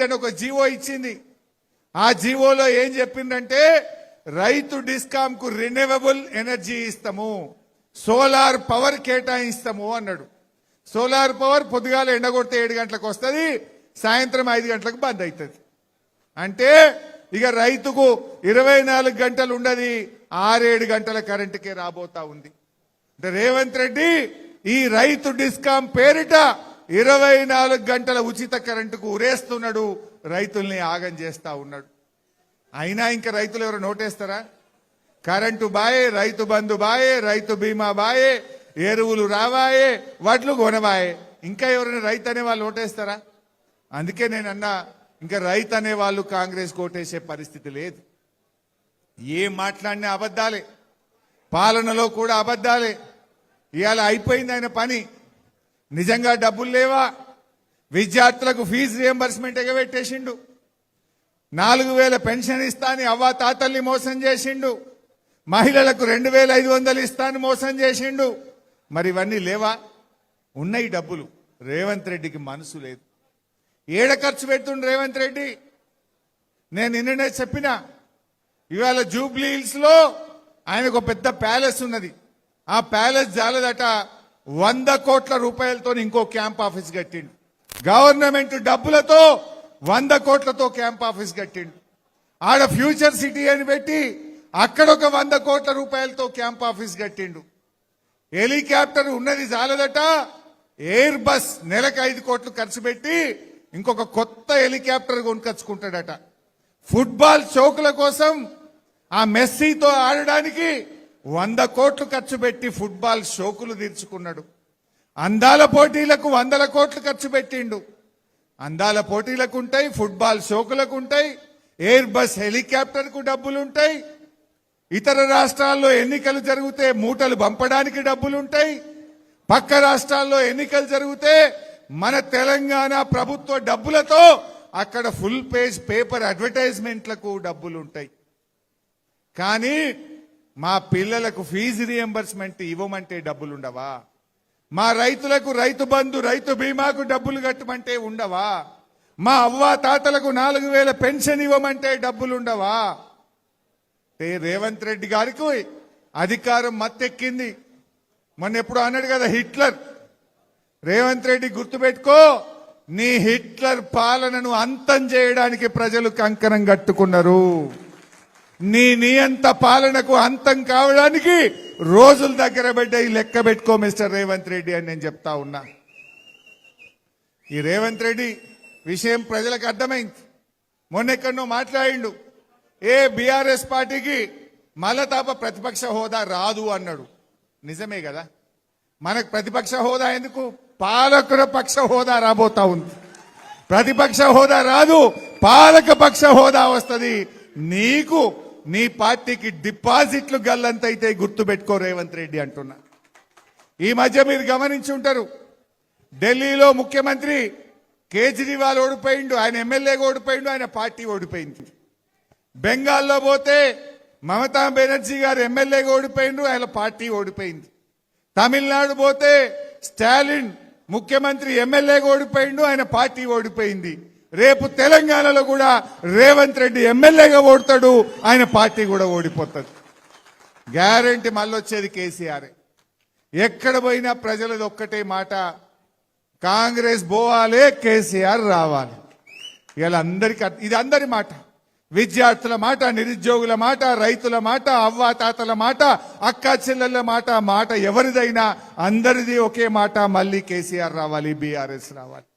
ఒక జీవో ఇచ్చింది. ఆ జీవోలో ఏం చెప్పిందంటే రైతు డిస్కామ్ కు రిన్యూవబుల్ ఎనర్జీ ఇస్తాము, సోలార్ పవర్ కేటాయిస్తాము అన్నాడు. సోలార్ పవర్ పొద్దుగాల ఎండగొడితే 7 గంటలకు వస్తుంది, సాయంత్రం 5 గంటలకు బంద్ అవుతుంది. అంటే ఇక రైతుకు 24 గంటలు ఉండదు, 6-7 గంటల కరెంటుకే రాబోతా ఉంది. అంటే రేవంత్ రెడ్డి ఈ రైతు డిస్కామ్ పేరిట 24 గంటల ఉచిత కరెంటుకు ఉరేస్తున్నాడు, రైతుల్ని ఆగం చేస్తా ఉన్నాడు. అయినా ఇంకా రైతులు ఎవరు నోటేస్తారా? కరెంటు బాయే, రైతు బంధు బాయే, రైతు బీమా బాయే, ఎరువులు రావాయే, వడ్లు కొనవాయే. ఇంకా ఎవరైనా రైతు అనే వాళ్ళు ఓటేస్తారా? అందుకే నేను అన్నా, ఇంకా రైతు అనే వాళ్ళు కాంగ్రెస్ ఓటేసే పరిస్థితి లేదు. ఏం మాట్లాడినా అబద్ధాలే, పాలనలో కూడా అబద్ధాలే. ఇవాళ అయిపోయింది ఆయన పని. నిజంగా డబ్బులు లేవా? విద్యార్థులకు ఫీజు రియంబర్స్మెంట్ ఎగబెట్టేసిండు. 4000 పెన్షన్ ఇస్తాని అవ్వ తాతల్ని మోసం చేసిండు. మహిళలకు 2500 ఇస్తాను మోసం చేసిండు. మరి ఇవన్నీ లేవా? ఉన్నాయి డబ్బులు. రేవంత్ రెడ్డికి మనసు లేదు. ఏడ ఖర్చు పెడుతుండు రేవంత్ రెడ్డి? నేను నిన్ననే చెప్పిన, ఇవాళ జూబ్లీ హిల్స్ లో ఆయనకు పెద్ద ప్యాలెస్ ఉన్నది. ఆ ప్యాలెస్ జాలదట 100 కోట్ల రూపాయలతో ఇంకో క్యాంప్ ఆఫీస్ కట్టిండు. గవర్నమెంట్ డబ్బులతో 100 కోట్లతో క్యాంప్ ఆఫీస్ కట్టిండు. ఆడ ఫ్యూచర్ సిటీ అని పెట్టి అక్కడ ఒక 100 కోట్ల రూపాయలతో క్యాంప్ ఆఫీస్ కట్టిండు. హెలికాప్టర్ ఉన్నది జాలదట, ఎయిర్ బస్ నెలకు 5 కోట్లు ఖర్చు పెట్టి ఇంకొక కొత్త హెలికాప్టర్ కొనుకొచ్చుకుంటాడట. ఫుట్బాల్ చౌకుల కోసం ఆ మెస్సీతో ఆడడానికి 100 కోట్లు ఖర్చు పెట్టి ఫుట్బాల్ షోకులు తీర్చుకున్నాడు. అందాల పోటీలకు 100 కోట్లు ఖర్చు పెట్టిండు. అందాల పోటీలకు ఉంటాయి, ఫుట్బాల్ షోకులకు ఉంటాయి, ఎయిర్ బస్ హెలికాప్టర్ కు డబ్బులుంటాయి. ఇతర రాష్ట్రాల్లో ఎన్నికలు జరిగితే మూటలు పంపడానికి డబ్బులుంటాయి. పక్క రాష్ట్రాల్లో ఎన్నికలు జరిగితే మన తెలంగాణ ప్రభుత్వ డబ్బులతో అక్కడ ఫుల్ పేజ్ పేపర్ అడ్వర్టైజ్మెంట్లకు డబ్బులుంటాయి. కానీ మా పిల్లలకు ఫీజు రియంబర్స్మెంట్ ఇవ్వమంటే డబ్బులుండవా? మా రైతులకు రైతు బంధు రైతు బీమాకు డబ్బులు కట్టమంటే ఉండవా? మా అవ్వ తాతలకు 4000 పెన్షన్ ఇవ్వమంటే డబ్బులుండవా? రేవంత్ రెడ్డి గారికి అధికారం మత్తెక్కింది. మొన్న ఎప్పుడు అన్నాడు కదా హిట్లర్. రేవంత్ రెడ్డి గుర్తుపెట్టుకో, నీ హిట్లర్ పాలనను అంతం చేయడానికి ప్రజలు కంకణం కట్టుకున్నారు. నీ నియంత పాలనకు అంతం కావడానికి రోజుల దగ్గర పెట్టాయి. లెక్క పెట్టుకో మిస్టర్ రేవంత్ రెడ్డి అని నేను చెప్తా ఉన్నా. ఈ రేవంత్ రెడ్డి విషయం ప్రజలకు అర్థమైంది. మొన్నెక్కడో మాట్లాడిండు, బీఆర్ఎస్ పార్టీకి మలతాప ప్రతిపక్ష హోదా రాదు అన్నాడు. నిజమే కదా, మనకు ప్రతిపక్ష హోదా ఎందుకు? పాలకుల పక్ష హోదా రాబోతా ఉంది. ప్రతిపక్ష హోదా రాదు, పాలక పక్ష హోదా వస్తుంది. నీకు నీ పార్టీకి డిపాజిట్లు గల్లంతైతే గుర్తుపెట్టుకో రేవంత్ రెడ్డి అంటున్నా. ఈ మధ్య మీరు గమనించి ఉంటారు, ఢిల్లీలో ముఖ్యమంత్రి కేజ్రీవాల్ ఓడిపోయిండు, ఆయన ఎమ్మెల్యేగా ఓడిపోయిండు, ఆయన పార్టీ ఓడిపోయింది. బెంగాల్లో పోతే మమతా బెనర్జీ గారు ఎమ్మెల్యేగా ఓడిపోయిండు, ఆయన పార్టీ ఓడిపోయింది. తమిళనాడు పోతే స్టాలిన్ ముఖ్యమంత్రి ఎమ్మెల్యేగా ఓడిపోయిండు, ఆయన పార్టీ ఓడిపోయింది. రేపు తెలంగాణలో కూడా రేవంత్ రెడ్డి ఎమ్మెల్యేగా ఓడతాడు, ఆయన పార్టీ కూడా ఓడిపోతుంది. గ్యారంటీ మళ్ళొచ్చేది కేసీఆర్. ఎక్కడ పోయినా ప్రజలది ఒక్కటే మాట, కాంగ్రెస్ పోవాలి, కేసీఆర్ రావాలి. ఇలా అందరికీ ఇది అందరి మాట. విద్యార్థుల మాట, నిరుద్యోగుల మాట, రైతుల మాట, అవ్వ తాతల మాట, అక్క చెల్లెళ్ళ మాట, మాట ఎవరిదైనా అందరిది ఒకే మాట, మళ్ళీ కేసీఆర్ రావాలి, బీఆర్ఎస్ రావాలి.